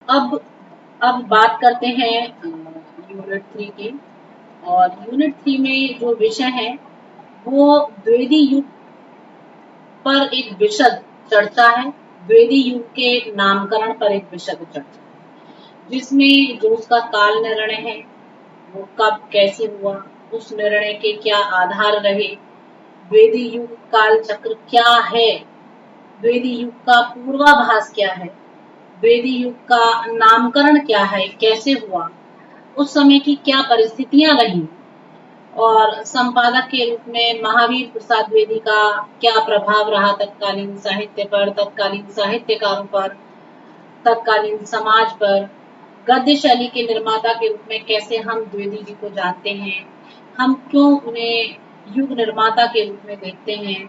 अब अब बात करते हैं यूनिट 3 की। और यूनिट 3 में जो विषय है वो द्विवेदी युग पर एक विशद चर्चा है। द्विवेदी युग के नामकरण पर एक विशद चर्चा है, जिसमें जो उसका काल निर्णय है वो कब कैसे हुआ, उस निर्णय के क्या आधार रहे, द्विवेदी युग काल चक्र क्या है, द्विवेदी युग का पूर्वाभास क्या है, द्विवेदी युग का नामकरण क्या है, कैसे हुआ, उस समय की क्या परिस्थितियां रही, और संपादक के रूप में महावीर प्रसाद द्विवेदी का क्या प्रभाव रहा तत्कालीन साहित्य पर, तत्कालीन साहित्यकारों पर, तत्कालीन समाज पर। गद्य शैली के निर्माता के रूप में कैसे हम द्विवेदी जी को जानते हैं, हम क्यों उन्हें युग निर्माता के रूप में देखते हैं,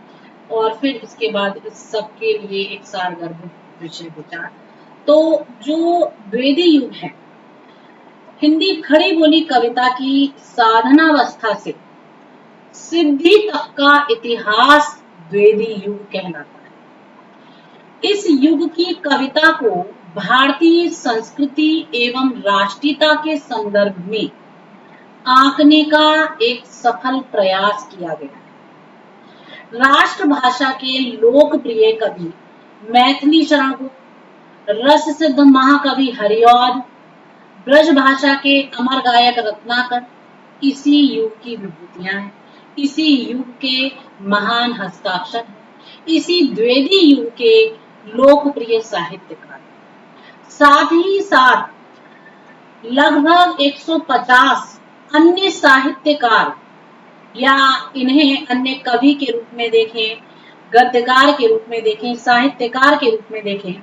और फिर इसके बाद इस सब के लिए एक सारगर्भ विषय विचार। तो जो द्विवेदी युग है, हिंदी खड़ी बोली कविता की साधनावस्था से सिद्धि तक का इतिहास द्विवेदी युग कहलाता है। इस युग की कविता को भारतीय संस्कृति एवं राष्ट्रीयता के संदर्भ में आंकने का एक सफल प्रयास किया गया है। राष्ट्रभाषा के लोकप्रिय कवि मैथिली शरण गुप्त, रस सिद्ध महाकवि हरिऔध, ब्रज भाषा के अमर गायक रत्नाकर इसी युग की विभूतियां हैं, इसी युग के महान हस्ताक्षर हैं, इसी द्विवेदी युग के लोकप्रिय साहित्यकार। साथ ही साथ लगभग 150 अन्य साहित्यकार, या इन्हें अन्य कवि के रूप में देखें, गद्यकार के रूप में देखें, साहित्यकार के रूप में देखें,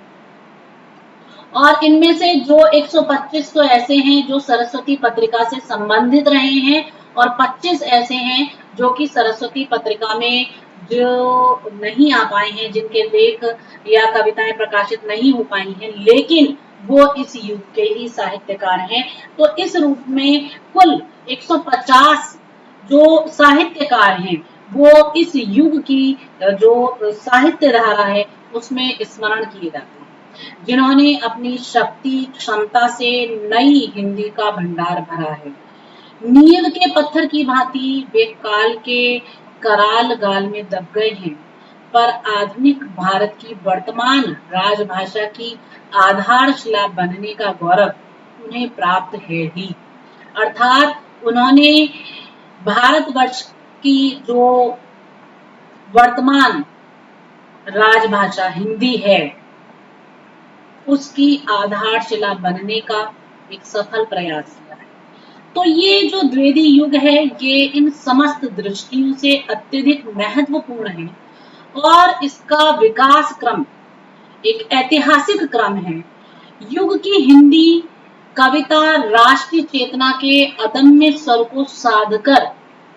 और इनमें से जो 125 तो ऐसे हैं जो सरस्वती पत्रिका से संबंधित रहे हैं, और 25 ऐसे हैं जो कि सरस्वती पत्रिका में जो नहीं आ पाए हैं, जिनके लेख या कविताएं प्रकाशित नहीं हो पाई हैं, लेकिन वो इस युग के ही साहित्यकार हैं। तो इस रूप में कुल 150 जो साहित्यकार हैं वो इस युग की जो साहित्य धारा है उसमें स्मरण किए जाते हैं, जिन्होंने अपनी शक्ति क्षमता से नई हिंदी का भंडार भरा है। नींव के पत्थर की भांति वे काल के कराल गाल में दब गए हैं, पर आधुनिक भारत की वर्तमान राजभाषा की आधारशिला बनने का गौरव उन्हें प्राप्त है ही। अर्थात उन्होंने भारतवर्ष की जो वर्तमान राजभाषा हिंदी है उसकी आधारशिला बनने का एक सफल प्रयास किया है। तो ये जो द्विवेदी युग है ये इन समस्त दृष्टियों से अत्यधिक महत्वपूर्ण है, और इसका विकास क्रम एक ऐतिहासिक क्रम है। युग की हिंदी कविता राष्ट्रीय चेतना के अदम्य स्वर को साधकर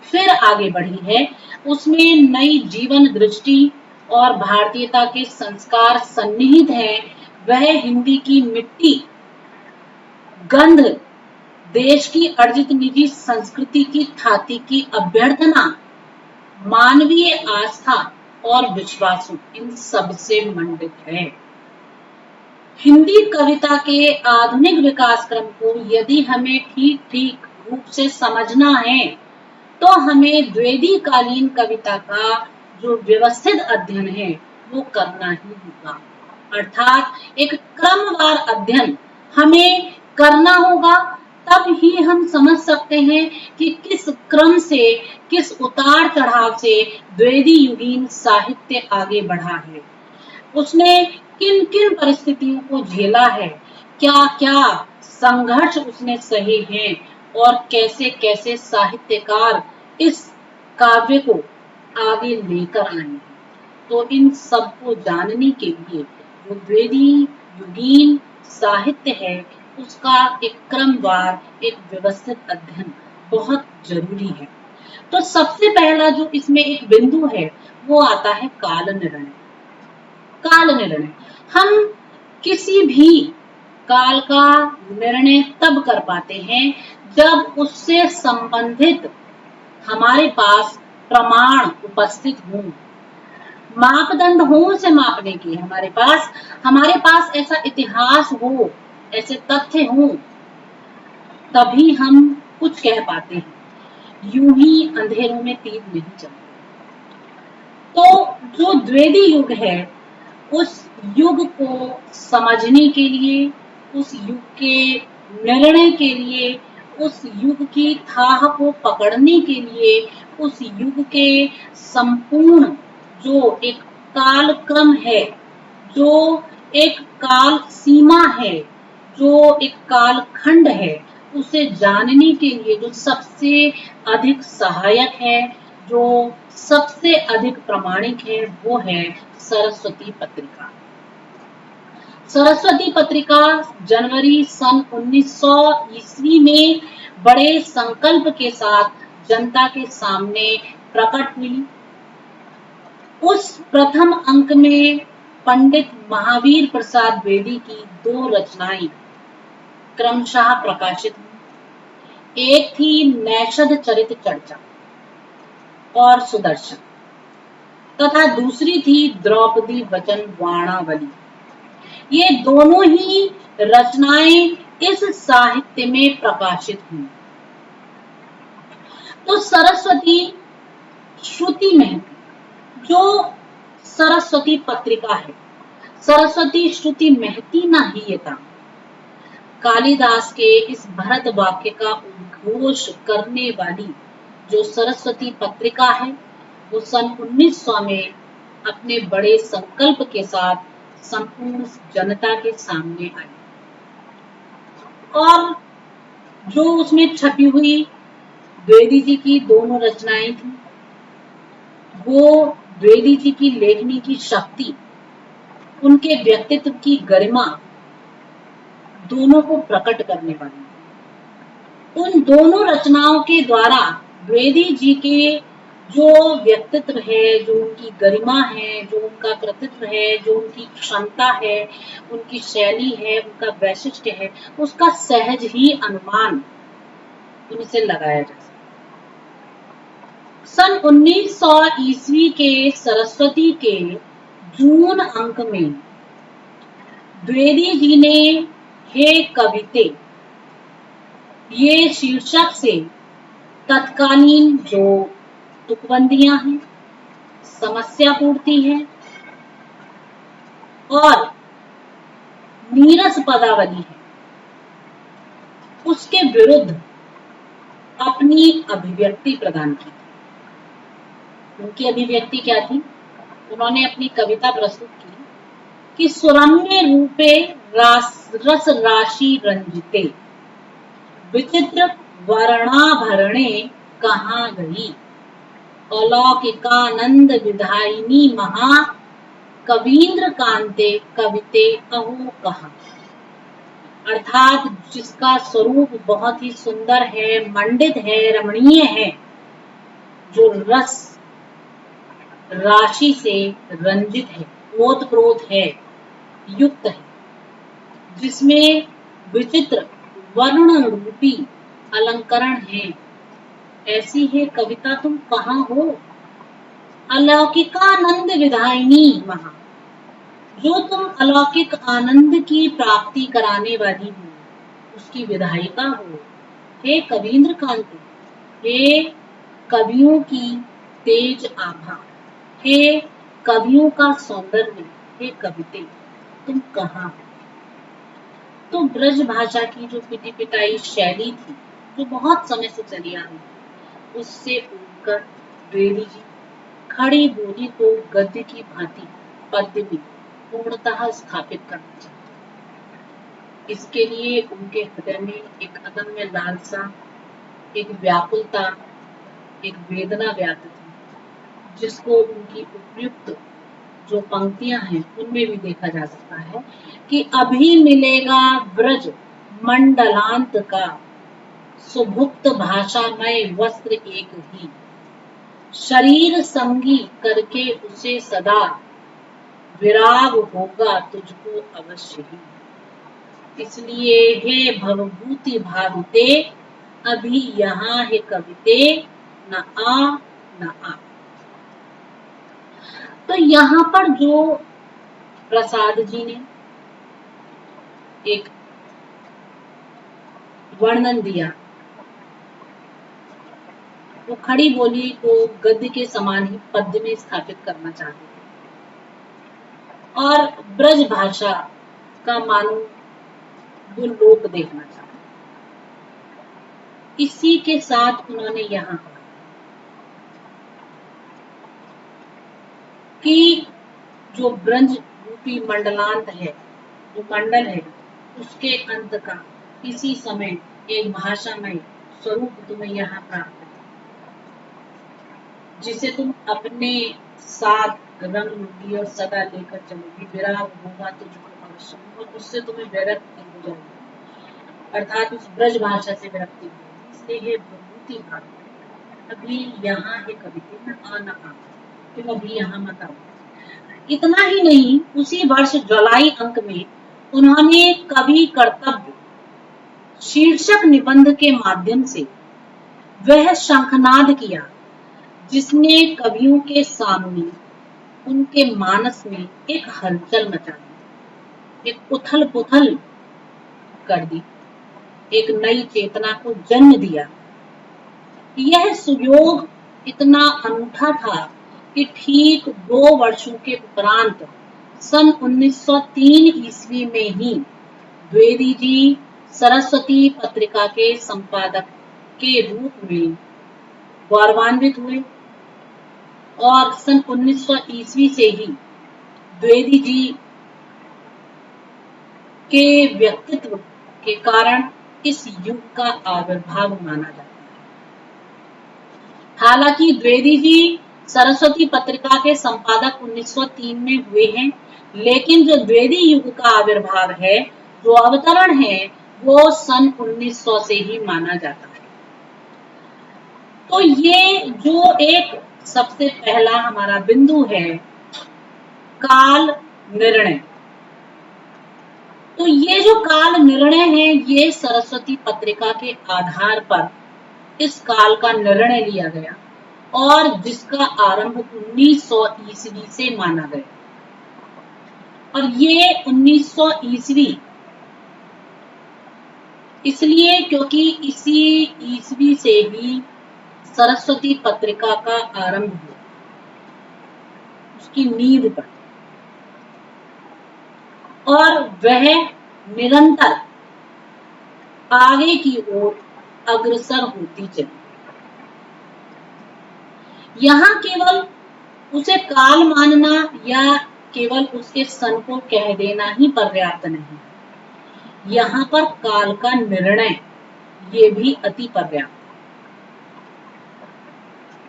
फिर आगे बढ़ी है। उसमें नई जीवन दृष्टि और भारतीयता के संस्कार सन्निहित हैं। वह हिंदी की मिट्टी, गंध, देश की अर्जित निजी संस्कृति की थाती की अभ्यर्थना, मानवीय आस्था और विश्वासों, इन सबसे मंडित है। हिंदी कविता के आधुनिक विकास क्रम को यदि हमें ठीक ठीक रूप से समझना है तो हमें द्विवेदी कालीन कविता का जो व्यवस्थित अध्ययन है वो करना ही होगा। अर्थात एक क्रमवार अध्ययन हमें करना होगा, तब ही हम समझ सकते हैं कि किस क्रम से, किस उतार चढ़ाव से द्विवेदी युगीन साहित्य आगे बढ़ा है, उसने किन किन परिस्थितियों को झेला है, क्या क्या संघर्ष उसने सहे हैं, और कैसे कैसे साहित्यकार इस काव्य को आगे लेकर आए हैं। तो इन सब को जानने के लिए जो द्विवेदी युगीन साहित्य है उसका एक क्रमवार, एक व्यवस्थित अध्ययन बहुत जरूरी है। तो सबसे पहला जो इसमें एक बिंदु है वो आता है काल निर्णय। काल निर्णय, हम किसी भी काल का निर्णय तब कर पाते हैं जब उससे संबंधित हमारे पास प्रमाण उपस्थित हों, मापदंड हो उसे मापने की, हमारे पास ऐसा इतिहास हो ऐसे तथ्य हों तभी हम कुछ कह पाते हैं, यूं ही अंधेरों में तीर नहीं चलते। तो जो द्वेदी युग है, उस युग को समझने के लिए, उस युग के निर्णय के लिए, उस युग की थाह को पकड़ने के लिए, उस युग के संपूर्ण जो एक कालक्रम है, जो एक काल सीमा है, जो एक कालखंड है, उसे जानने के लिए जो सबसे अधिक सहायक है, जो सबसे अधिक प्रामाणिक है, वो है सरस्वती पत्रिका। सरस्वती पत्रिका जनवरी सन 1900 ईस्वी में बड़े संकल्प के साथ जनता के सामने प्रकट हुई। उस प्रथम अंक में पंडित महावीर प्रसाद द्विवेदी की 2 रचनाएं क्रमशः प्रकाशित हुई। एक थी नैषध चरित चर्चा और सुदर्शन, तथा दूसरी थी द्रौपदी वचन वाणावली। ये दोनों ही रचनाएं इस साहित्य में प्रकाशित हुई। तो सरस्वती श्रुति महती, जो सरस्वती पत्रिका है, सरस्वती श्रुति महती ना ही ये था। कालिदास के इस भरत वाक्य का उद्घोष करने वाली जो सरस्वती पत्रिका है, वो सन 1900 में अपने बड़े संकल्प के साथ संपूर्ण जनता के सामने आई। और जो उसमें छपी हुई द्विवेदी जी की दोनों रचनाएं थी, वो द्विवेदी जी की लेखनी की शक्ति, उनके व्यक्तित्व की गरिमा दोनों को प्रकट करने वाली। उन दोनों रचनाओं के द्वारा द्विवेदी जी के जो व्यक्तित्व है, जो उनकी गरिमा है, जो उनका कृतित्व है, जो उनकी क्षमता है, उनकी शैली है, उनका वैशिष्ट्य है, उसका सहज ही अनुमान उनसे लगाया जा सकता। सन 1900 ईस्वी के सरस्वती के जून अंक में द्विवेदी जी ने हे कविते, ये शीर्षक से तत्कालीन जो तुकबंदियां हैं, समस्या पूर्ति है और नीरस पदावली है, उसके विरुद्ध अपनी अभिव्यक्ति प्रदान की। उनकी अभिव्यक्ति क्या थी? उन्होंने अपनी कविता प्रस्तुत की कि सुरम्य रूपे रस राशि रंजिते, विचित्र वर्णाभरणे कहाँ गई, अलौकिकानंद विधायिनी महा कवींद्र कांते कविते अहो कहा। अर्थात जिसका स्वरूप बहुत ही सुंदर है, मंडित है, रमणीय है, जो रस राशि से रंजित है, ओतप्रोत है, युक्त है, जिसमें विचित्र वर्ण रूपी अलंकरण है, ऐसी है कविता तुम कहाँ हो। अलौकिकानंद विधायिनी महा, जो तुम अलौकिक आनंद की प्राप्ति कराने वाली हो, उसकी विधायिका हो। हे कवींद्र कांति, हे कवियों की तेज आभा, हे कवियों का सौंदर्य, हे कविते तुम कहाँ हो। तो ब्रज भाषा की जो पिटी पिटाई शैली थी, जो बहुत समय से चली आ रही थी, उससे उठकर द्विवेदी जी खड़ी बोली को गद्य की भांति पद्य में पूर्णतः स्थापित करना चाहते। इसके लिए उनके हृदय में एक अदम्य लालसा, एक व्याकुलता, एक वेदना व्याप्त थी, जिसको उनकी उपयुक्त जो पंक्तियां हैं उनमें भी देखा जा सकता है कि अभी मिलेगा ब्रज मंडलांत का, सुभुक्त भाषामय वस्त्र एक ही, शरीर संगी करके उसे सदा, विराग होगा तुझको अवश्य ही। इसलिए हे भवभूति भाविते, अभी यहाँ है कविते, न आ न आ। तो यहाँ पर जो प्रसाद जी ने एक वर्णन दिया। वो खड़ी बोली को गद्य के समान ही पद्य में स्थापित करना चाहते थे और ब्रज भाषा का मानो वो लोक देखना चाहते। इसी के साथ उन्होंने यहाँ कहा कि जो ब्रज रूपी मंडलांत है, जो मंडल है, उसके अंत का किसी समय एक भाषामय स्वरूप तुम्हें यहाँ प्राप्त है, जिसे तुम अपने साथ रंग लूंगी और सदा लेकर चलोगी। विराग होगा तुझको अवश्य और उससे तुम्हें विरक्ति हो जाएगी, अर्थात उस ब्रज भाषा से विरक्ति होगी। इसलिए हे विभूति भाग अभी यहाँ है कभी न आना आ, तुम अभी यहाँ मत आओ। इतना ही नहीं, उसी वर्ष जुलाई अंक में उन्होंने कवि कर्तव्य शीर्षक निबंध के माध्यम से वह शंखनाद किया जिसने कवियों के सामने उनके मानस में एक हलचल मचा दी, एक उथल पुथल कर दी, एक नई चेतना को जन्म दिया। यह सुयोग इतना अनूठा था कि ठीक 2 वर्षों के उपरांत सन 1903 ईस्वी में ही द्विवेदी जी सरस्वती पत्रिका के संपादक के रूप में गौरवान्वित हुए और सन 1900 ईस्वी से ही द्विवेदी जी के व्यक्तित्व के कारण इस युग का आविर्भाव माना जाता है। हालांकि द्विवेदी जी सरस्वती पत्रिका के संपादक 1903 में हुए हैं, लेकिन जो द्विवेदी युग का आविर्भाव है, जो अवतरण है, वो सन 1900 से ही माना जाता है। तो ये जो एक सबसे पहला हमारा बिंदु है, काल निर्णय। तो ये जो काल निर्णय है, ये सरस्वती पत्रिका के आधार पर इस काल का निर्णय लिया गया और जिसका आरंभ 1900 ईस्वी से माना गया। और ये 1900 ईस्वी इसलिए क्योंकि इसी ईस्वी से ही सरस्वती पत्रिका का आरंभ हुआ, उसकी नींव पर, और वह निरंतर आगे की ओर अग्रसर होती चली। यहाँ केवल उसे काल मानना या केवल उसके सन को कह देना ही पर्याप्त नहीं, यहाँ पर काल का निर्णय ये भी अति पर्याप्त।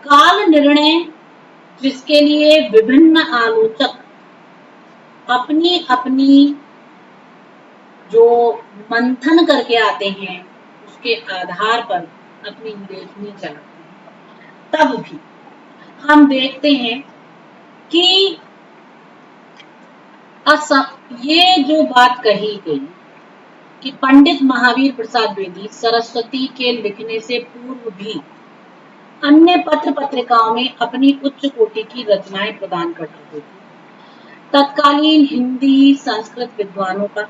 काल निर्णय जिसके लिए विभिन्न आलोचक अपनी अपनी जो मंथन करके आते हैं, उसके आधार पर अपनी लेखनी चलाते हैं, तब भी हम देखते हैं कि ये जो बात कही गई कि पंडित महावीर प्रसाद द्विवेदी सरस्वती के लिखने से पूर्व भी अन्य पत्र पत्रिकाओं में अपनी उच्च कोटि की रचनाएं प्रदान कर चुके थे। तत्कालीन हिंदी संस्कृत विद्वानों पर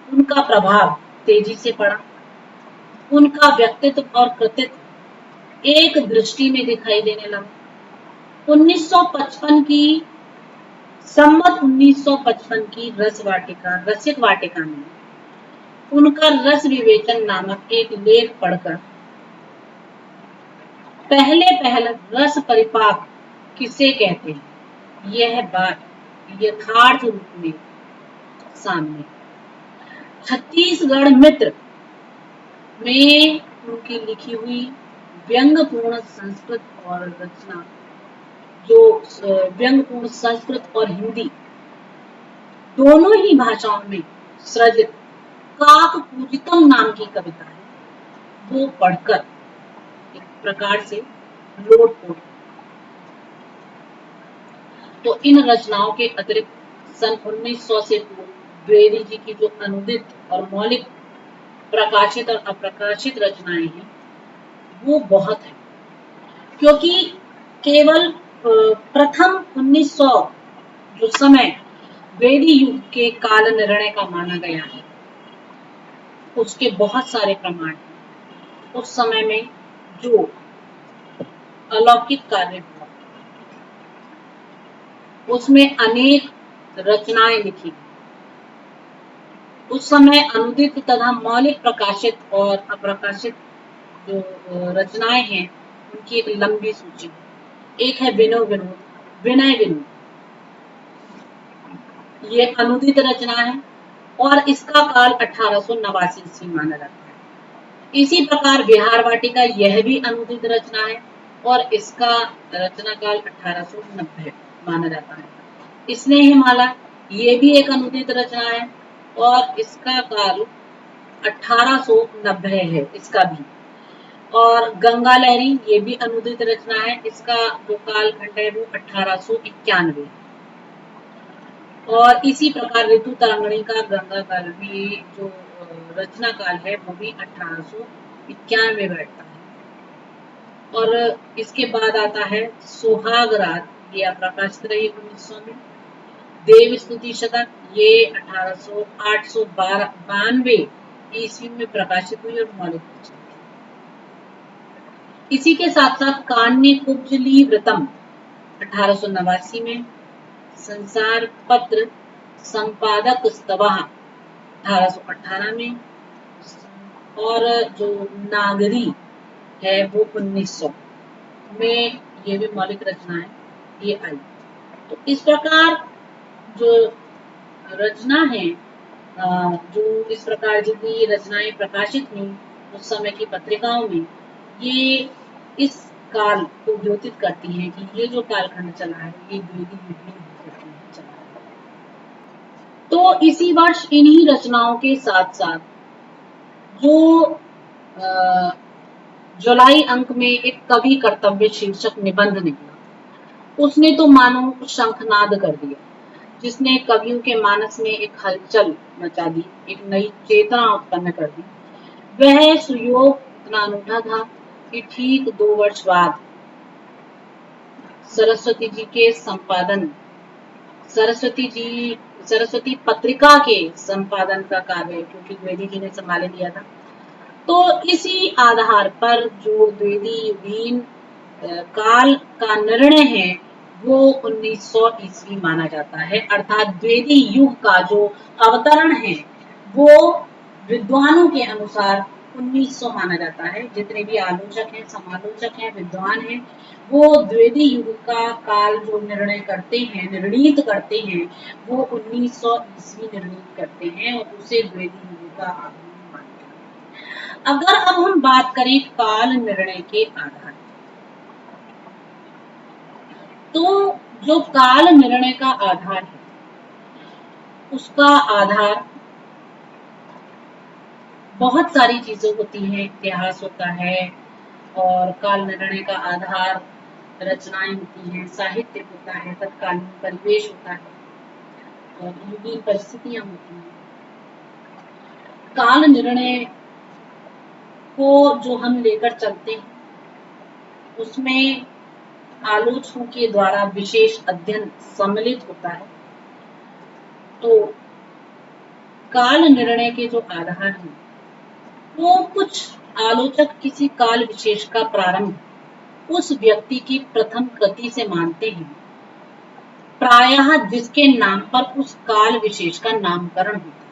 उनका प्रभाव तेजी से पड़ा। उनका व्यक्तित्व और कृतित्व एक दृष्टि में दिखाई देने लगा। 1955 की संवत 1955 की रसिक वाटिका में उनका रस विवेचन नामक एक लेख पढ़कर पहले रस परिपाक किसे कहते हैं, यह बात यथार्थ रूप में सामने। छत्तीसगढ़ मित्र में उनकी लिखी हुई व्यंग्यपूर्ण संस्कृत और रचना, जो व्यंग्यपूर्ण संस्कृत और हिंदी दोनों ही भाषाओं में सृजित काक पूजितम नाम की कविता है, वो पढ़कर एक प्रकार से लोटपोट। तो इन रचनाओं के अतिरिक्त सन 1900 से पूर्व द्विवेदी जी की जो अनुदित और मौलिक प्रकाशित और अप्रकाशित रचनाएं हैं, वो बहुत है, क्योंकि केवल प्रथम 1900 जो समय द्विवेदी युग के काल निर्णय का माना गया है, उसके बहुत सारे प्रमाण हैं। उस समय में जो अलौकिक कार्य हुआ, उसमें अनेक रचनाएं लिखी। उस समय अनुदित तथा मौलिक प्रकाशित और अप्रकाशित जो रचनाएं हैं, उनकी एक लंबी सूची है। एक है विनय विनोद, ये अनुदित रचना है और इसका काल 1889 ईस्वी माना जाता है। इसी प्रकार बिहार वाटिका, यह भी अनुदित रचना है और इसका रचना काल 1890 माना जाता है। स्नेहमाला, ये भी एक अनुदित रचना है और इसका काल 1890 है इसका भी। और गंगा लहरी, ये भी अनुदित रचना है, इसका जो कालखंड है वो 1891। और इसी प्रकार ऋतु तरंगणी का गंगा काल भी जो रचना काल है वो भी 1891 बैठता है। और इसके बाद आता है सुहाग रात, ये अप्रकाशित रही 1900 में। देव स्तुति शतक, ये 892 ईस्वी में प्रकाशित हुई और मौलिक रचना। इसी के साथ साथ कान्य कुब्जली व्रतम 1889 में। संसार पत्र संपादक स्तवः 1818 में। और जो नागरी है वो 1900 में, ये भी मौलिक रचना है, ये आई। तो इस प्रकार जो रचना है, जो इस प्रकार जितनी रचनाएं प्रकाशित हुई उस समय की पत्रिकाओं में, ये इस काल को द्योतित करती हैं कि ये जो कालखंड चला है ये द्विवेदी युग में चला है। तो इसी वर्ष इन्हीं रचनाओं के साथ साथ जो जुलाई अंक में एक कवि कर्तव्य शीर्षक निबंध निकला, उसने तो मानो शंखनाद कर दिया, जिसने कवियों के मानस में एक हलचल मचा दी, एक नई चेतना उत्पन्न कर दी। वह सुयोग इतना अनूठा था कि ठीक 2 वर्ष बाद सरस्वती जी के संपादन, सरस्वती पत्रिका के संपादन का कार्य क्योंकि द्विवेदी जी ने संभाले लिया था। तो इसी आधार पर जो द्विवेदी युगीन काल का निर्णय है वो 1900 ईस्वी माना जाता है, अर्थात द्विवेदी युग का जो अवतरण है वो विद्वानों के अनुसार 1900 माना जाता है। जितने भी आलोचक हैं, समालोचक हैं, विद्वान हैं, वो द्विवेदी युग का काल जो निर्णय करते हैं, निर्णीत करते हैं, वो 1900 ईस्वी निर्णीत करते हैं और उसे द्विवेदी युग का आगमन मानते हैं। अगर अब हम बात करें काल निर्णय के आधार, तो जो काल निर्णय का आधार है उसका आधार बहुत सारी चीजें होती हैं। इतिहास होता है और काल निर्णय का आधार रचनाएं होती हैं, साहित्य होता है, तत्कालीन परिवेश होता है और युगीन परिस्थितियां होती हैं। काल निर्णय को जो हम लेकर चलते हैं उसमें आलोचकों के द्वारा विशेष अध्ययन सम्मिलित होता है। तो काल निर्णय के जो आधार हैं वो कुछ आलोचक किसी काल विशेष का प्रारंभ उस व्यक्ति की प्रथम कृति से मानते हैं, प्रायः जिसके नाम पर उस काल विशेष का नामकरण होता है।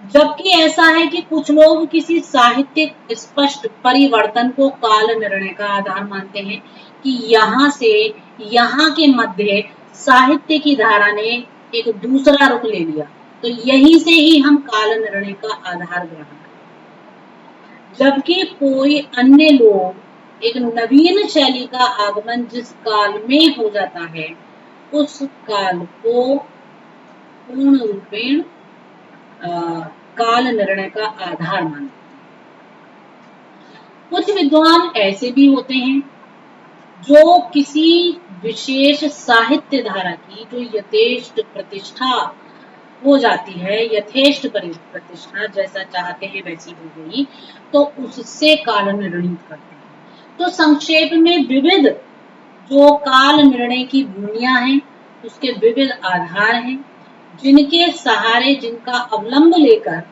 जबकि ऐसा है कि कुछ लोग किसी साहित्यिक स्पष्ट परिवर्तन को काल निर्णय का आधार मानते हैं कि यहाँ से यहाँ के मध्य साहित्य की धारा ने एक दूसरा रुख ले लिया, तो यहीं से ही हम काल निर्णय का आधार ग्रहण करें। जबकि कोई अन्य लोग एक नवीन शैली का आगमन जिस काल में हो जाता है उस काल को पूर्ण रूपेण काल निर्णय का आधार मानते हैं। कुछ विद्वान ऐसे भी होते हैं जो किसी विशेष साहित्य धारा की जो यथेष्ट प्रतिष्ठा हो जाती है, यथेष्ट प्रतिष्ठा जैसा चाहते हैं वैसी हो गई, तो उससे काल निर्णित करते हैं। तो संक्षेप में विविध जो काल निर्णय की भूमियां हैं उसके विविध आधार हैं, जिनके सहारे, जिनका अवलंब लेकर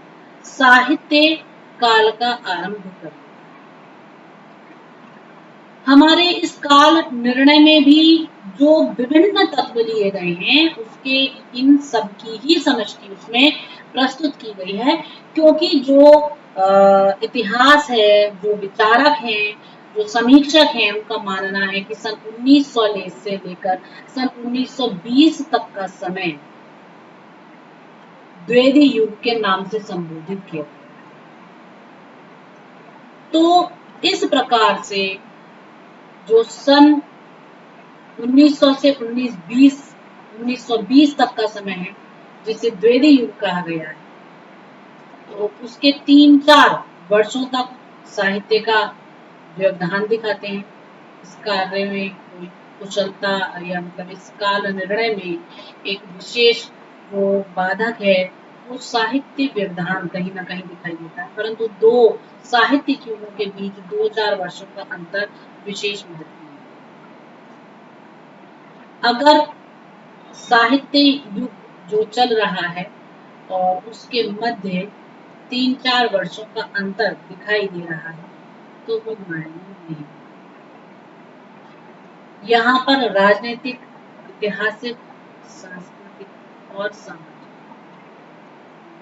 साहित्य काल का आरंभ कर। हमारे इस काल निर्णय में भी जो विभिन्न तत्व लिए गए हैं उसके इन सब की ही समष्टि उसमें प्रस्तुत की गई है, क्योंकि जो इतिहास है, जो विचारक हैं, जो समीक्षक हैं, उनका मानना है कि सन 1900 से लेकर सन 1920 तक का समय द्विवेदी युग के नाम से संबोधित किया। तो इस प्रकार से जो सन 1900 से 1920 तक का समय है, जिसे द्विवेदी युग कहा गया है, तो उसके 3-4 वर्षों तक साहित्य का व्यवधान दिखाते हैं। इस कार्य में कोई कुशलता या मतलब इस काल निर्णय में एक विशेष जो बाधक है वो साहित्य व्यवधान कहीं ना कहीं दिखाई देता है, परंतु दो साहित्यिक युगों के बीच 2-4 वर्षों का अंतर विशेष महत्वपूर्ण है। अगर साहित्य युग जो चल रहा है और उसके मध्य 3-4 वर्षों का अंतर दिखाई दे रहा है तो वो मायने नहीं। यहाँ पर राजनीतिक, ऐतिहासिक, सांस्कृतिक और सामाजिक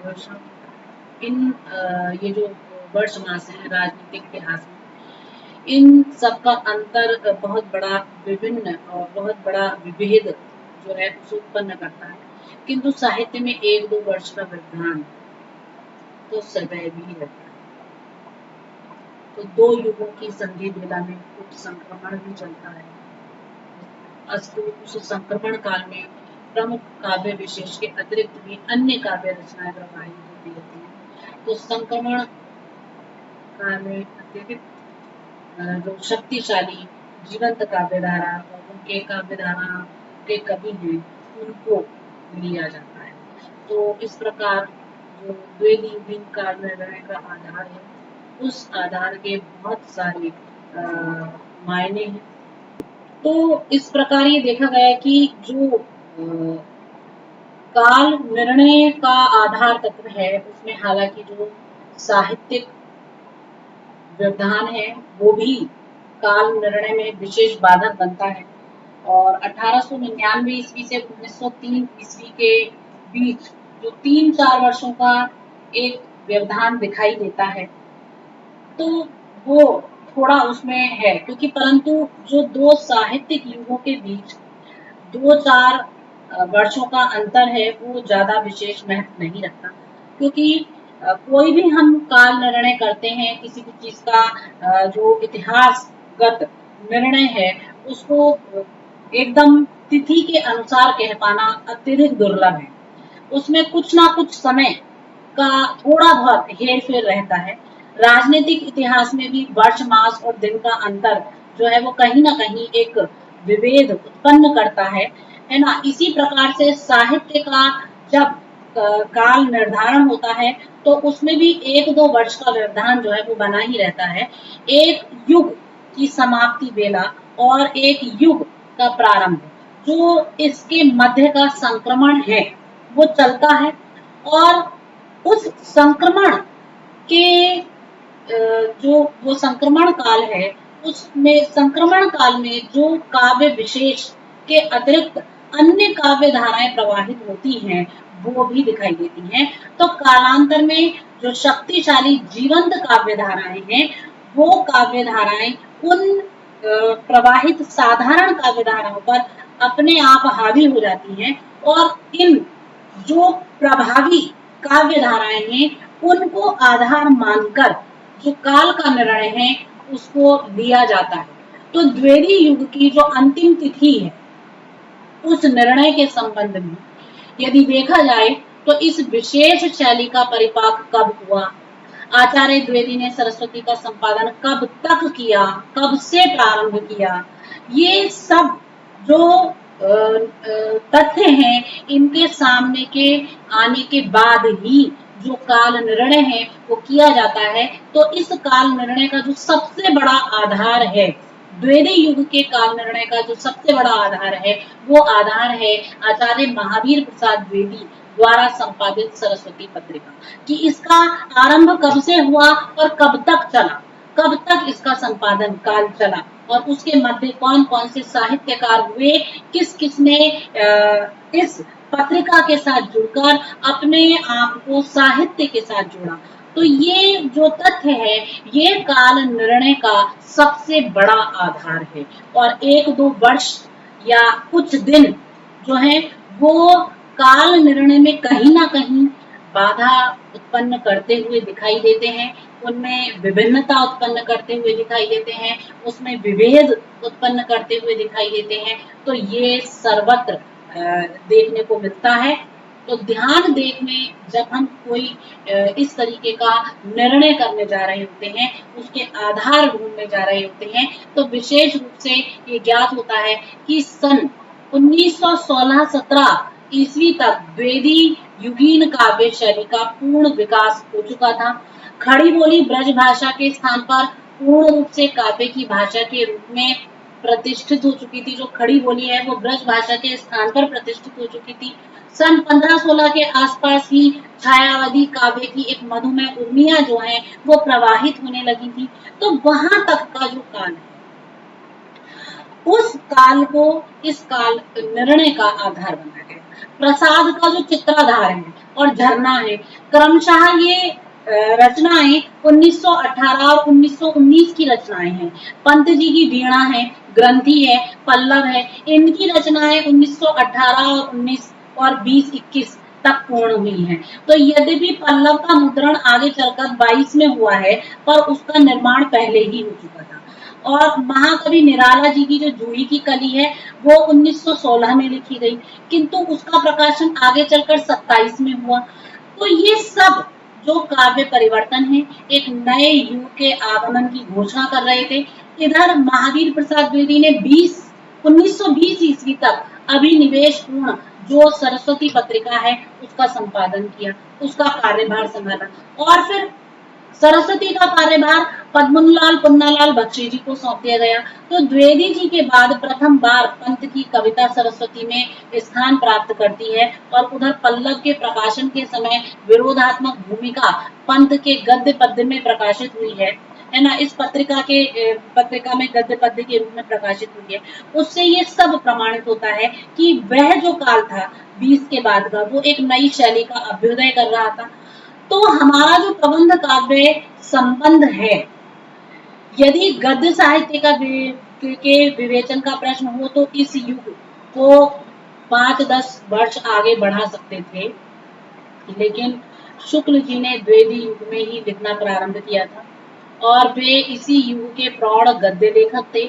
वर्षों इन ये जो वर्ष मास हैं राजनीतिक इतिहास में, इन सब का अंतर बहुत बड़ा विभिन्न और बहुत बड़ा विभेद जो है उसे उत्पन्न करता है, किंतु साहित्य में 1-2 वर्ष का व्यवधान तो सदैव ही रहता है। तो दो युगों की संधि बेला में कुछ संक्रमण भी चलता है, अस्तु उस संक्रमण काल में प्रमुख काव्य विशेष के अतिरिक्त भी अन्य काव्य रचनाएं प्रवाहित होती रहती हैं। तो संक्रमण काल में अत्यधिक जो शक्तिशाली जीवंत काव्य धारा और उनके काव्य धारा के कवि हैं उनको लिया जाता है। तो इस प्रकार जो द्विवेदी काल निर्णय का आधार है उस आधार के बहुत सारे मायने हैं। तो इस प्रकार ये देखा गया कि जो काल निर्णय का आधार तत्व है उसमें हालांकि जो साहित्यिक व्यवधान है वो भी काल निर्णय में विशेष बाधक बनता है, और 1899 ईस्वी से 1903 ईस्वी के बीच जो 3-4 वर्षों का एक व्यवधान दिखाई देता है तो वो थोड़ा उसमें है, क्योंकि परंतु जो दो साहित्यिक युगों के बीच 2-4 वर्षों का अंतर है वो ज्यादा विशेष महत्व नहीं रखता, क्योंकि कोई भी हम काल निर्णय करते हैं किसी भी चीज का जो इतिहासगत निर्णय है उसको एकदम तिथि के अनुसार कह पाना अत्यधिक दुर्लभ है। उसमें कुछ ना कुछ समय का थोड़ा बहुत हेर फेर रहता है। राजनीतिक इतिहास में भी वर्ष, मास और दिन का अंतर जो है वो कहीं ना कहीं एक विभेद उत्पन्न करता है ना। इसी प्रकार से साहित्य का जब काल निर्धारण होता है तो उसमें भी 1-2 वर्ष का व्यवधान जो है वो बना ही रहता है। एक युग की समाप्ति बेला और एक युग का प्रारंभ, जो इसके मध्य का संक्रमण है वो चलता है, और उस संक्रमण के जो वो संक्रमण काल है उसमें संक्रमण काल में जो काव्य विशेष के अतिरिक्त अन्य काव्य धाराएं प्रवाहित होती हैं वो भी दिखाई देती हैं। तो कालांतर में जो शक्तिशाली जीवंत काव्य धाराएं हैं वो काव्य धाराएं उन प्रवाहित साधारण काव्य धाराओं पर अपने आप हावी हो जाती हैं, और इन जो प्रभावी काव्य धाराएं हैं उनको आधार मानकर जो काल का निर्णय है उसको लिया जाता है। तो द्विवेदी युग की जो अंतिम तिथि है उस निर्णय के संबंध में यदि देखा जाए तो इस विशेष शैली का परिपाक कब हुआ, आचार्य द्विवेदी ने सरस्वती का संपादन कब तक किया, कब से प्रारंभ किया, ये सब जो तथ्य हैं इनके सामने के आने के बाद ही जो काल निर्णय है वो किया जाता है। तो इस काल निर्णय का जो सबसे बड़ा आधार है, द्विवेदी युग के काल निर्णय का जो सबसे बड़ा आधार है वो आधार है आचार्य महावीर प्रसाद द्विवेदी द्वारा संपादित सरस्वती पत्रिका कि इसका आरंभ कब से हुआ और कब तक चला, कब तक इसका संपादन काल चला और उसके मध्य कौन कौन से साहित्यकार हुए, किस किसने इस पत्रिका के साथ जुड़कर अपने आप को साहित्य के साथ जोड़ा। तो ये जो तथ्य है ये काल निर्णय का सबसे बड़ा आधार है। और 1-2 वर्ष या कुछ दिन जो है वो काल निर्णय में कहीं ना कहीं बाधा उत्पन्न करते हुए दिखाई देते हैं, उनमें विभिन्नता उत्पन्न करते हुए दिखाई देते हैं, उसमें विभेद उत्पन्न करते हुए दिखाई देते हैं। तो ये सर्वत्र देखने को मिलता है। तो ध्यान देख में जब हम कोई इस तरीके का निर्णय करने जा रहे होते हैं, उसके आधार ढूंढने जा रहे होते हैं, तो विशेष रूप से ये ज्ञात होता है कि सन 1916-17 ईस्वी तक द्विवेदी युगीन काव्य शैली का पूर्ण विकास हो चुका था। खड़ी बोली ब्रज भाषा के स्थान पर पूर्ण रूप से काव्य की भाषा के रूप में प्रतिष्ठित हो चुकी थी। जो खड़ी बोली है वो ब्रज भाषा के स्थान पर प्रतिष्ठित हो चुकी थी। सन 1516 के आसपास ही छायावादी काव्य की एक मधुमय उर्मियां जो है वो प्रवाहित होने लगी थी। तो वहां तक का जो काल है उस काल को इस काल निर्णय का आधार बनाया गया। प्रसाद का जो चित्राधार है और झरना है, क्रमशः ये रचनाएं 1918 और 1919 की रचनाएं हैं। पंत जी की वीणा है, ग्रंथि है, पल्लव है, इनकी रचनाएं 1918 और 19 और 20-21 तक पूर्ण हुई हैं। तो यद्यपि पल्लव का मुद्रण आगे चलकर 22 में हुआ है, पर उसका निर्माण पहले ही हो चुका था। और महाकवि निराला जी की जो जूही की कली है वो 1916 में लिखी गई, किंतु उसका प्रकाशन आगे चलकर 27 में हुआ। तो ये सब जो काव्य परिवर्तन है एक नए युग के आगमन की घोषणा कर रहे थे। इधर महावीर प्रसाद द्विवेदी ने 1920 ईस्वी तक अभिनिवेश पूर्ण जो सरस्वती पत्रिका है उसका संपादन किया, उसका कार्यभार संभाला और फिर सरस्वती का कार्यभार पद्मलाल पुन्नालाल बख्शी जी को सौंप दिया गया। तो द्विवेदी जी के बाद प्रथम बार पंत की कविता सरस्वती में स्थान प्राप्त करती है और उधर पल्लव के प्रकाशन के समय विरोधात्मक भूमिका पंत के गद्य पद्य में प्रकाशित हुई है ना। इस पत्रिका में गद्य पद्य के रूप में प्रकाशित हुई है। उससे ये सब प्रमाणित होता है कि वह जो काल था 20 के बाद का वो एक नई शैली का अभ्युदय कर रहा था। तो हमारा जो प्रबंध काव्य संबंध है, यदि गद्य साहित्य के विवेचन का प्रश्न हो तो इस युग को 5-10 वर्ष आगे बढ़ा सकते थे, लेकिन शुक्ल जी ने द्विवेदी युग में ही लिखना प्रारंभ किया था और वे इसी युग के प्रौढ़ गद्य लेखक थे।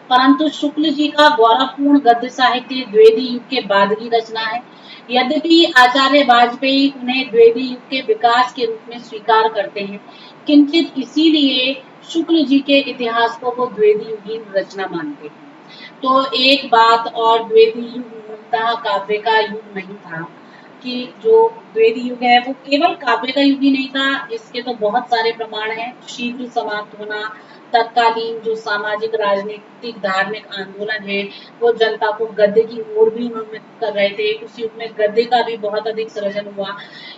परंतु शुक्ल जी का गौरवपूर्ण गद्य साहित्य द्विवेदी युग के बाद की रचना है। यद्यपि आचार्य वाजपेयी उन्हें द्विवेदी युग के विकास के रूप में स्वीकार करते हैं, किंचित इसीलिए शुक्ल जी के इतिहास को वो द्विवेदी युगीन रचना मानते हैं। तो एक बात और, द्विवेदी युग मूलतः काव्य का युग नहीं था कि जो द्विवेदी युग है वो केवल काव्य का युग ही नहीं था, इसके तो बहुत सारे प्रमाण हैं। शीघ्र समाप्त होना, तत्कालीन जो सामाजिक राजनीतिक धार्मिक आंदोलन है वो जनता को गद्य की ओर भी उन्मुख कर रहे थे। उस युग में गद्य का भी बहुत अधिक सृजन हुआ।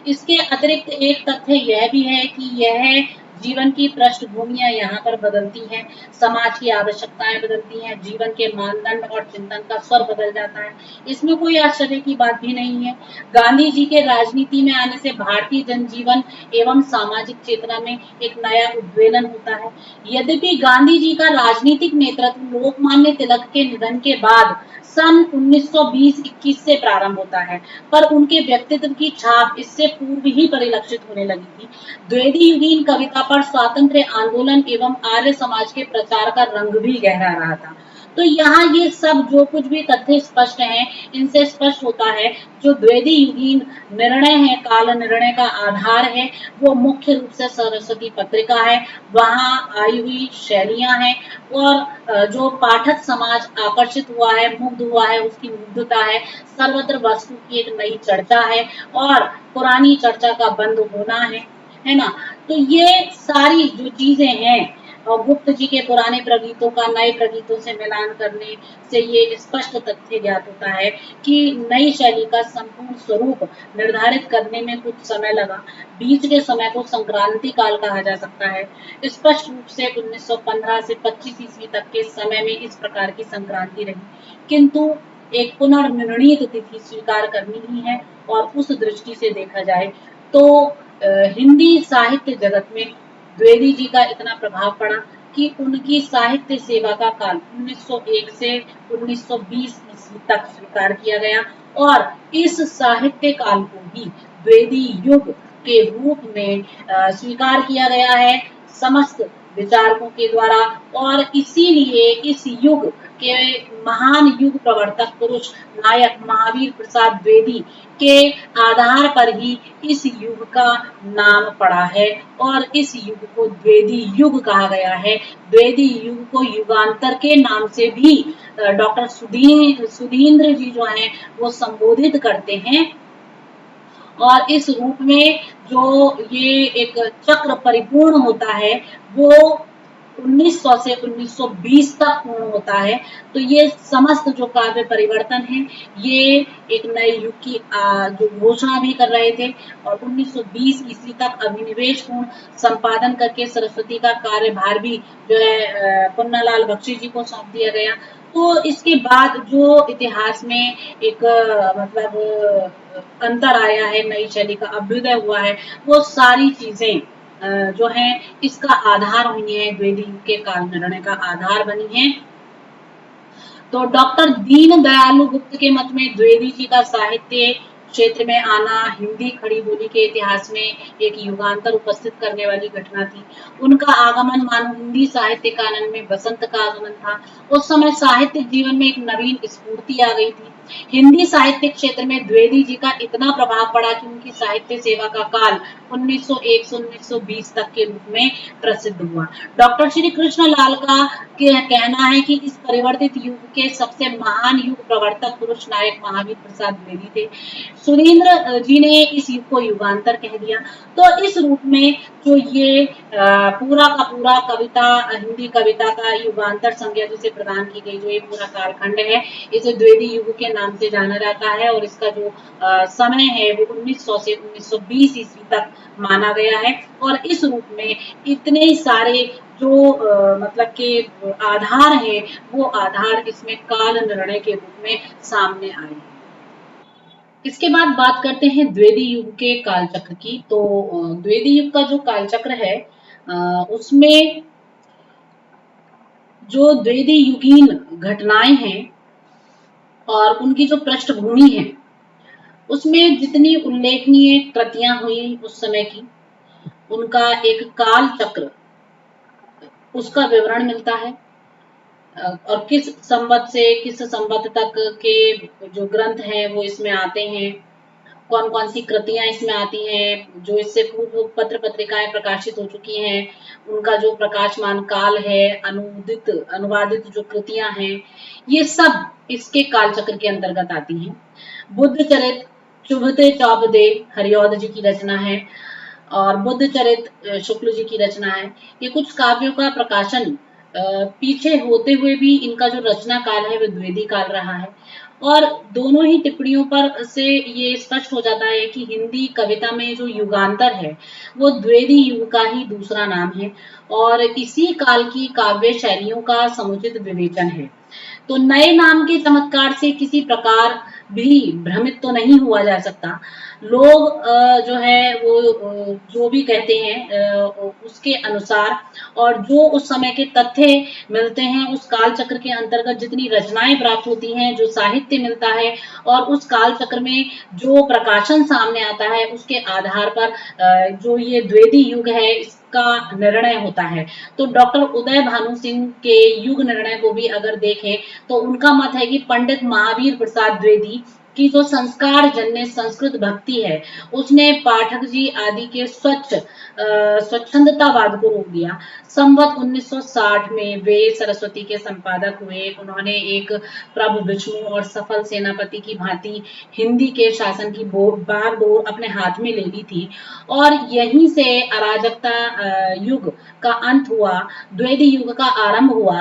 इसके अतिरिक्त एक तथ्य यह भी है कि यह जीवन की पृष्ठभूमियां यहाँ पर बदलती हैं, समाज की आवश्यकताएं बदलती हैं, जीवन के मानदंड और चिंतन का स्वर बदल जाता है। इसमें कोई आश्चर्य की बात भी नहीं है। गांधी जी के राजनीति में आने से भारतीय जनजीवन एवं सामाजिक चेतना में एक नया उद्वेलन होता है। यद्यपि गांधी जी का राजनीतिक नेतृत्व लोकमान्य तिलक के निधन के बाद सन 1920-21 से प्रारंभ होता है, पर उनके व्यक्तित्व की छाप इससे पूर्व ही परिलक्षित होने लगी थी। द्विवेदी युगीन कविता पर स्वातंत्र्य आंदोलन एवं आर्य समाज के प्रचार का रंग भी गहरा रहा था। तो यहाँ ये सब जो कुछ भी तथ्य स्पष्ट हैं, इनसे स्पष्ट होता है जो द्विवेदी युगीन निर्णय है, काल निर्णय का आधार है, वो मुख्य रूप से सरस्वती पत्रिका है। वहाँ आई हुई शैलियां हैं और जो पाठक समाज आकर्षित हुआ है, मुग्ध हुआ है, उसकी मुग्धता है, सर्वत्र वस्तु की एक नई चर्चा है और पुरानी चर्चा का बंद होना है ना। तो ये सारी जो चीजें हैं और गुप्त जी के पुराने प्रगीतों का नए प्रगीतों से मिलान करने से ये स्पष्ट तथ्य ज्ञात होता है कि नई शैली का संपूर्ण स्वरूप निर्धारित करने में कुछ समय लगा। बीच के समय को संक्रांति काल कहा जा सकता है। स्पष्ट रूप से 1915 से 25 ईस्वी तक के समय में इस प्रकार की संक्रांति रही, किंतु एक पुनर्निर्णीत तिथि स्वीकार करनी ही है। और उस दृष्टि से देखा जाए तो हिंदी साहित्य जगत में द्विवेदी जी का इतना प्रभाव पड़ा कि उनकी साहित्य सेवा का काल 1901 से 1920 ईस्वी तक स्वीकार किया गया और इस साहित्य काल को ही द्विवेदी युग के रूप में स्वीकार किया गया है समस्त विचारकों के द्वारा। और इसीलिए इस युग के महान युग प्रवर्तक पुरुष नायक महावीर प्रसाद द्विवेदी के आधार पर ही इस युग का नाम पड़ा है और इस युग को द्विवेदी युग कहा गया है। द्विवेदी युग को युगांतर के नाम से भी डॉक्टर सुधींद्र जी जो हैं वो संबोधित करते हैं। और इस रूप में जो ये एक चक्र परिपूर्ण होता है वो 1900 से 1920 तक पूर्ण होता है। तो ये समस्त जो काव्य परिवर्तन है ये एक नए युग की जो घोषणा भी कर रहे थे और 1920 ईस्वी तक अभिनिवेश पूर्ण संपादन करके सरस्वती का कार्यभार भी जो है पुन्नालाल बख्शी जी को सौंप दिया गया। तो इसके बाद जो इतिहास में एक मतलब अंतर आया है, नई शैली का अभ्युदय हुआ है, वो सारी चीजें जो है इसका आधार हुई है, द्विवेदी युग के काल निर्णय का आधार बनी है। तो डॉक्टर दीन दयालु गुप्त के मत में द्विवेदी जी का साहित्य क्षेत्र में आना हिंदी खड़ी बोली के इतिहास में एक युगांतर उपस्थित करने वाली घटना थी। उनका आगमन मानो हिंदी साहित्य कानन में बसंत का आगमन था। उस समय साहित्य जीवन में एक नवीन स्फूर्ति आ गई थी। हिंदी साहित्य क्षेत्र में द्विवेदी जी का इतना प्रभाव पड़ा कि उनकी साहित्य सेवा का काल 1901 से 1920 तक के रूप में प्रसिद्ध हुआ। डॉक्टर श्री कृष्ण लाल का कहना है कि इस परिवर्तित युग के सबसे महान युग प्रवर्तक पुरुष नायक महावीर प्रसाद द्विवेदी थे। सुरेंद्र जी ने इस युग को युगांतर कह दिया। तो इस रूप में जो ये पूरा का पूरा कविता हिंदी कविता का युगांतर संज्ञा जिसे प्रदान की गई, जो ये पूरा कालखंड है इसे द्विवेदी युग के नाम से जाना जाता है और इसका जो समय है वो 1900 से 1920 ईस्वी तक माना गया है। और इस रूप में इतने सारे जो मतलब के आधार है वो आधार इसमें काल निर्णय के रूप में सामने आए हैं। इसके बाद बात करते हैं द्विवेदी युग के कालचक्र की। तो द्विवेदी युग का जो कालचक्र है उसमें जो द्विवेदी युगीन घटनाएं हैं और उनकी जो पृष्ठभूमि है उसमें जितनी उल्लेखनीय कृतियां हुई उस समय की उनका एक काल चक्र उसका विवरण मिलता है और किस संवत से किस संवत तक के जो ग्रंथ हैं वो इसमें आते हैं, कौन कौन सी कृतियां इसमें आती हैं, जो इससे पूर्व पत्र पत्रिकाएं प्रकाशित हो चुकी हैं उनका जो प्रकाशमान काल है, अनुदित अनुवादित जो कृतियां हैं ये सब इसके कालचक्र के अंतर्गत आती हैं। बुद्ध चरित चुभते चौबदे हरिऔध जी की रचना है और बुद्ध चरित शुक्ल जी की रचना है। ये कुछ काव्यों का प्रकाशन पीछे होते हुए भी इनका जो रचना काल है वो द्विवेदी काल रहा है। और दोनों ही टिप्पणियों पर से ये स्पष्ट हो जाता है कि हिंदी कविता में जो युगांतर है वो द्विवेदी युग का ही दूसरा नाम है और इसी काल की काव्य शैलियों का समुचित विवेचन है। तो नए नाम के चमत्कार से किसी प्रकार भी भ्रमित तो नहीं हुआ जा सकता। लोग जो है वो जो भी कहते हैं उसके अनुसार और जो उस समय के तथ्य मिलते हैं उस काल चक्र के अंतर्गत जितनी रचनाएं प्राप्त होती हैं, जो साहित्य मिलता है और उस काल चक्र में जो प्रकाशन सामने आता है उसके आधार पर जो ये द्विवेदी युग है का निर्णय होता है। तो डॉक्टर उदय भानु सिंह के युग निर्णय को भी अगर देखें तो उनका मत है कि पंडित महावीर प्रसाद द्विवेदी की जो संस्कार जन्य संस्कृत भक्ति है, उसने पाठक जी आदि के स्वच्छंदतावाद को रोक दिया। संवत 1960 में वे सरस्वती के संपादक हुए। उन्होंने एक प्रभु विष्णु और सफल सेनापति की भांति हिंदी के शासन की बागडोर अपने हाथ में ले ली थी और यहीं से अराजकता युग का अंत हुआ, द्विवेदी युग का आरंभ हुआ।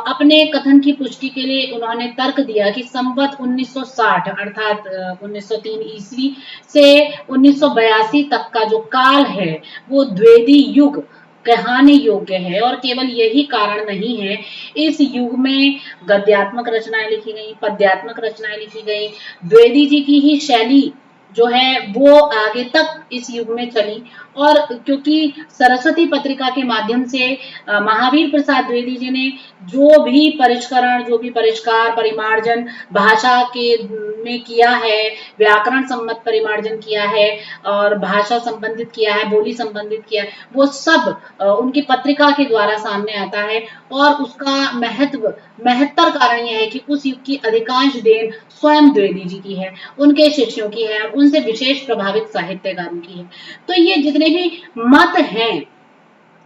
अपने कथन की पुष्टि के लिए उन्होंने तर्क दिया कि संवत 1960 अर्थात 1903 ईस्वी से 1982 तक का जो काल है वो द्विवेदी युग कहने योग्य है और केवल यही कारण नहीं है। इस युग में गद्यात्मक रचनाएं लिखी गई, पद्यात्मक रचनाएं लिखी गई। द्विवेदी जी की ही शैली जो है वो आगे तक इस युग में चली और क्योंकि सरस्वती पत्रिका के माध्यम से महावीर प्रसाद द्विवेदी जी ने जो भी परिष्करण, जो भी परिष्कार, परिमार्जन भाषा के में किया है, व्याकरण सम्मत परिमार्जन किया है और भाषा संबंधित किया है, बोली संबंधित किया है, वो सब उनकी पत्रिका के द्वारा सामने आता है और उसका महत्तर कारण यह है कि उस युग की अधिकांश देन स्वयं द्विवेदी जी की है, उनके शिष्यों की है, उनसे विशेष प्रभावित साहित्यकारों की है। तो ये जितने भी मत हैं,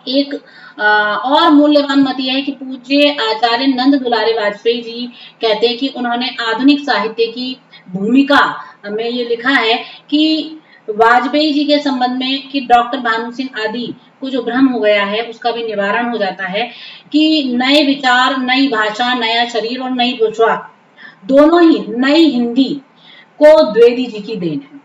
एक और मूल्यवान मत यह है कि पूज्य आचार्य नंद दुलारे वाजपेयी जी कहते हैं कि उन्होंने आधुनिक साहित्य की भूमिका में ये लिखा है कि वाजपेयी जी के संबंध में कि डॉक्टर भानु सिंह आदि को जो भ्रम हो गया है उसका भी निवारण हो जाता है कि नए विचार, नई भाषा, नया शरीर और नई बुझारत, दोनों ही नई हिंदी को द्विवेदी जी की देन है।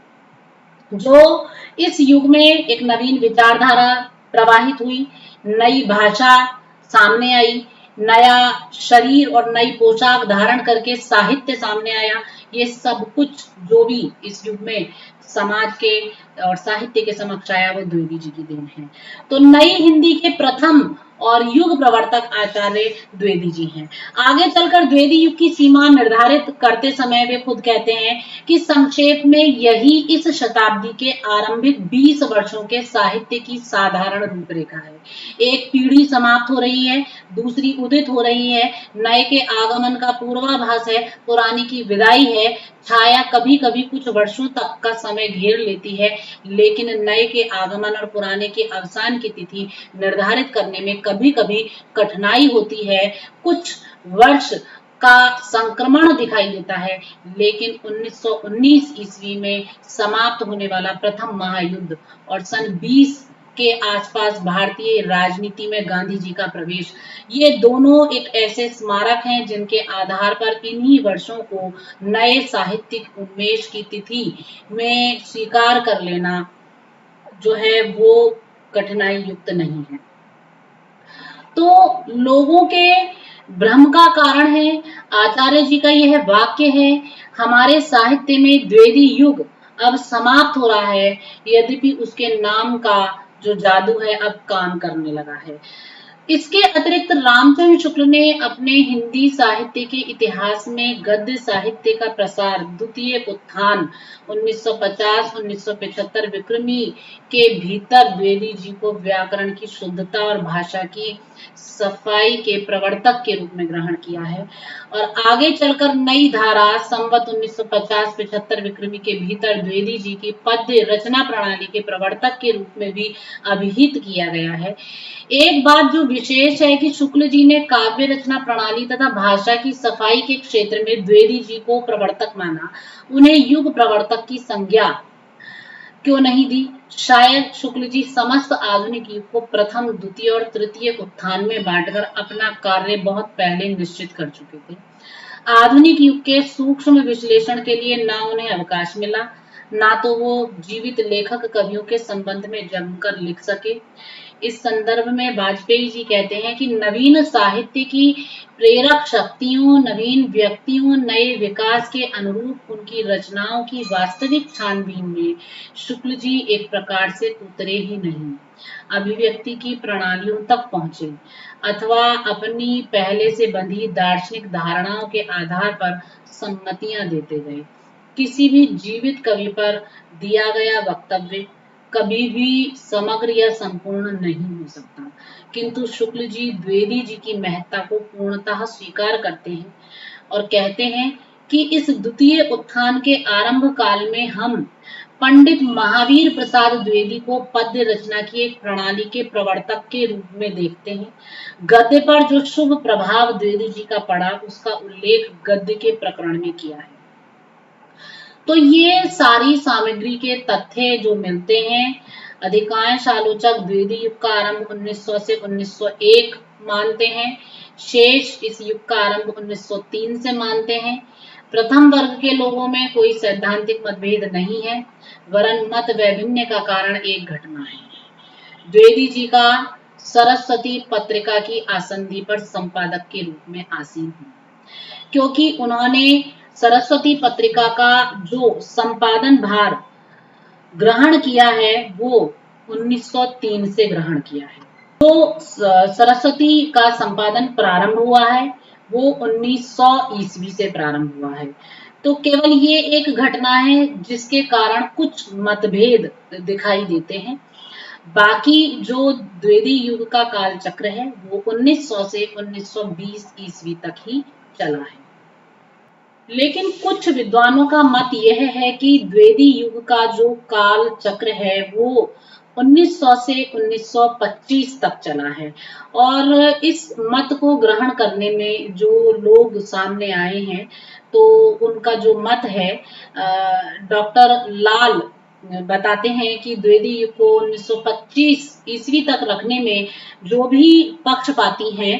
जो इस युग में एक नवीन विचारधारा प्रवाहित हुई, नई भाषा सामने आई, नया शरीर और नई पोशाक धारण करके साहित्य सामने आया। ये सब कुछ जो भी इस युग में समाज के और साहित्य के समक्ष आया वो द्विवेदी जी की देन है। तो नई हिंदी के प्रथम और युग प्रवर्तक आचार्य द्विवेदी जी हैं। आगे चलकर द्विवेदी युग की सीमा निर्धारित करते समय वे खुद कहते हैं कि संक्षेप में यही इस शताब्दी के आरंभिक 20 वर्षों के साहित्य की साधारण रूपरेखा है। एक पीढ़ी समाप्त हो रही है, दूसरी उदित हो रही है, नए के आगमन का पूर्वाभास है, पुरानी की विदाई है। छाया कभी कभी कुछ वर्षों तक का समय घेर लेती है, लेकिन नए के आगमन और पुराने के अवसान की तिथि निर्धारित करने में कभी कभी कठिनाई होती है। कुछ वर्ष का संक्रमण दिखाई देता है, लेकिन 1919 ईस्वी में समाप्त होने वाला प्रथम महायुद्ध और सन 20 के आसपास भारतीय राजनीति में गांधी जी का प्रवेश, ये दोनों एक ऐसे स्मारक हैं जिनके आधार पर इन्हीं वर्षों को नए साहित्यिक उन्मेष की तिथि में स्वीकार कर लेना जो है वो कठिनाई युक्त नहीं है। तो लोगों के भ्रम का कारण है आचार्य जी का यह वाक्य है, हमारे साहित्य में द्विवेदी युग अब समाप्त हो रहा है, यद्यपि उसके नाम का जो जादू है अब काम करने लगा है। इसके अतिरिक्त रामचंद्र शुक्ल ने अपने हिंदी साहित्य के इतिहास में गद्य साहित्य का प्रसार, द्वितीय उत्थान 1950-1975 विक्रमी के भीतर द्विवेदी जी को व्याकरण की शुद्धता और भाषा की सफाई के प्रवर्तक के रूप में ग्रहण किया है और आगे चलकर नई धारा संवत 1950-75 विक्रमी के भीतर द्विवेदी जी की पद्य रचना प्रणाली के प्रवर्तक के रूप में भी अभिहित किया गया है। एक बात जो विशेष है कि शुक्ल जी ने काव्य रचना प्रणाली तथा भाषा की सफाई के क्षेत्र में द्विवेदी जी को प्रवर्तक माना, उन्हें युग प्रवर्तक की संज्ञा क्यों नहीं दी? शायद शुक्ल जी समस्त आधुनिक युग को प्रथम, द्वितीय और तृतीय उत्थान में बांटकर अपना कार्य बहुत पहले निश्चित कर चुके थे। आधुनिक युग के सूक्ष्म विश्लेषण के लिए ना उन्हें अवकाश मिला, ना तो वो जीवित लेखक कवियों के संबंध में जमकर लिख सके। इस संदर्भ में वाजपेयी जी कहते हैं कि नवीन साहित्य की प्रेरक शक्तियों, नवीन व्यक्तियों, नए विकास के अनुरूप उनकी रचनाओं की वास्तविक छानबीन में शुक्ल जी एक प्रकार से उतरे ही नहीं, अभिव्यक्ति की प्रणालियों तक पहुंचे अथवा अपनी पहले से बंधी दार्शनिक धारणाओं के आधार पर सम्मतियां देते गए। किसी भी जीवित कवि पर दिया गया वक्तव्य कभी भी समग्र या संपूर्ण नहीं हो सकता, किंतु शुक्ल जी द्विवेदी जी की महत्ता को पूर्णतः स्वीकार करते हैं और कहते हैं कि इस द्वितीय उत्थान के आरंभ काल में हम पंडित महावीर प्रसाद द्विवेदी को पद्य रचना की एक प्रणाली के प्रवर्तक के रूप में देखते हैं। गद्य पर जो शुभ प्रभाव द्विवेदी जी का पड़ा उसका उल्लेख गद्य के प्रकरण में किया है। तो ये सारी सामग्री के तथ्य जो मिलते हैं, अधिकांश आलोचक द्विवेदी युग का आरंभ 1900 से 1901 मानते हैं, शेष इस युग का आरंभ 1903 से मानते हैं। प्रथम वर्ग के लोगों में कोई सैद्धांतिक मतभेद नहीं है, वरन मत वैभिन्न का कारण एक घटना है। द्विवेदी जी का सरस्वती पत्रिका की आसंधि पर संपादक के रूप में आसीन हुए, क्योंकि उन्होंने सरस्वती पत्रिका का जो संपादन भार ग्रहण किया है वो 1903 से ग्रहण किया है। तो सरस्वती का संपादन प्रारंभ हुआ है वो 1900 ईस्वी से प्रारंभ हुआ है। तो केवल ये एक घटना है जिसके कारण कुछ मतभेद दिखाई देते हैं। बाकी जो द्विवेदी युग का काल चक्र है वो 1900 से 1920 ईस्वी तक ही चला है। लेकिन कुछ विद्वानों का मत यह है कि द्विवेदी युग का जो काल चक्र है वो 1900 से 1925 तक चला है, और इस मत को ग्रहण करने में जो लोग सामने आए हैं तो उनका जो मत है, डॉक्टर लाल बताते हैं कि द्विवेदी युग को 1925 ईस्वी तक रखने में जो भी पक्षपाती हैं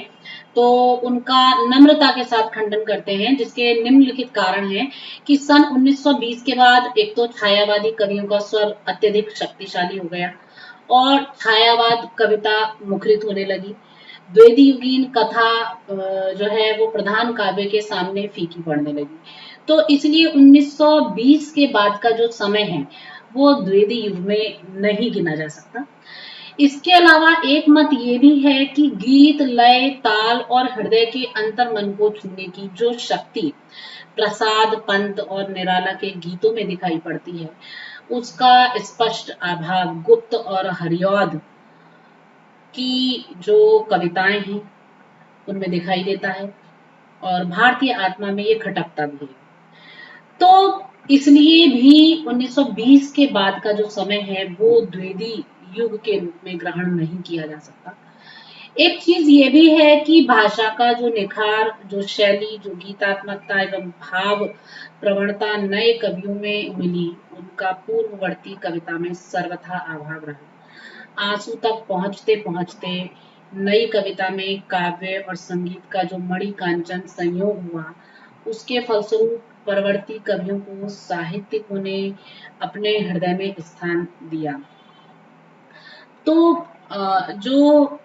तो उनका नम्रता के साथ खंडन करते हैं, जिसके निम्नलिखित कारण हैं कि सन 1920 के बाद एक तो छायावादी कवियों का स्वर अत्यधिक शक्तिशाली हो गया और छायावाद कविता मुखरित होने लगी। द्विवेदी युगीन कथा जो है वो प्रधान काव्य के सामने फीकी पड़ने लगी। तो इसलिए 1920 के बाद का जो समय है वो द्विवेदी युग में नहीं गिना जा सकता। इसके अलावा एक मत ये भी है कि गीत, लय, ताल और हृदय के अंतर मन को छूने की जो शक्ति प्रसाद, पंत और निराला के गीतों में दिखाई पड़ती है उसका स्पष्ट अभाव गुप्त और हरिऔध की जो कविताएं हैं उनमें दिखाई देता है, और भारतीय आत्मा में ये खटकता भी है। तो इसलिए भी 1920 के बाद का जो समय है वो द्विवेदी युग के रूप में ग्रहण नहीं किया जा सकता। एक चीज ये भी है कि भाषा का जो निखार, जो शैली, जो गीतात्मकता एवं भाव प्रवणता नए कवियों में मिली, उनका पूर्ववर्ती कविता में सर्वथा अभाव रहा। आंसू तक पहुंचते पहुंचते नई कविता में काव्य और संगीत का जो मणि कांचन संयोग हुआ, उसके फलस्वरूप परवर्ती कवियों को साहित्यिकों ने अपने हृदय में स्थान दिया। तो जो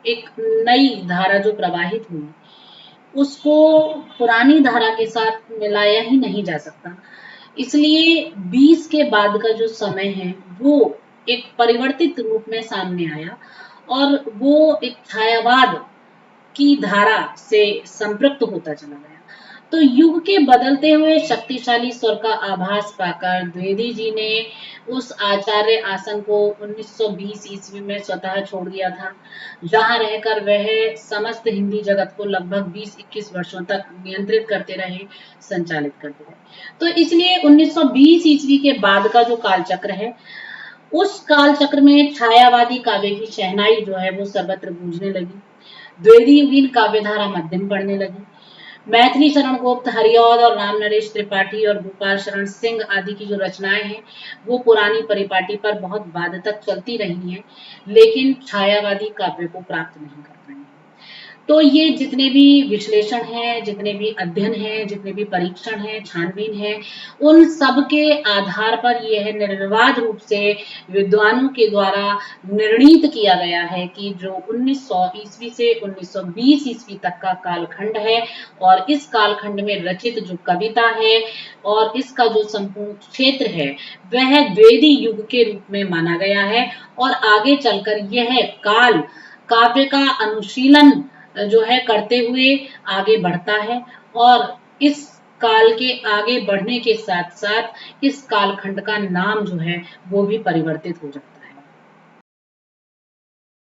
एक नई धारा जो प्रवाहित हुई उसको पुरानी धारा के साथ मिलाया ही नहीं जा सकता। इसलिए 20 के बाद का जो समय है वो एक परिवर्तित रूप में सामने आया और वो एक छायावाद की धारा से संपृक्त होता चला गया। तो युग के बदलते हुए शक्तिशाली स्वर का आभास पाकर द्विवेदी जी ने उस आचार्य आसन को 1920 ईस्वी में स्वतः छोड़ दिया था, जहां रहकर वह समस्त हिंदी जगत को लगभग 20-21 वर्षों तक नियंत्रित करते रहे, संचालित करते रहे। तो इसलिए 1920 ईस्वी के बाद का जो कालचक्र है उस कालचक्र में छायावादी काव्य की शहनाई जो है वो सर्वत्र गूंजने लगी। द्विवेदी युगीन काव्यधारा मध्यम पड़ने लगी। मैथिली शरण गुप्त, हरिऔध और राम नरेश त्रिपाठी और गोपाल शरण सिंह आदि की जो रचनाएं हैं वो पुरानी परिपाटी पर बहुत बाद तक चलती रही हैं, लेकिन छायावादी काव्य को प्राप्त नहीं कर पाई। तो ये जितने भी विश्लेषण हैं, जितने भी अध्ययन हैं, जितने भी परीक्षण हैं, छानबीन है, उन सब के आधार पर यह निर्विवाद रूप से विद्वानों के द्वारा निर्णीत किया गया है कि जो 1900 ईस्वी से 1920 ईस्वी तक का कालखंड है और इस कालखंड में रचित जो कविता है और इसका जो संपूर्ण क्षेत्र है वह द्विवेदी युग के रूप में माना गया है, और आगे चलकर यह काल काव्य का अनुशीलन जो है करते हुए आगे बढ़ता है, और इस काल के आगे बढ़ने के साथ साथ इस कालखंड का नाम जो है वो भी परिवर्तित हो जाता है।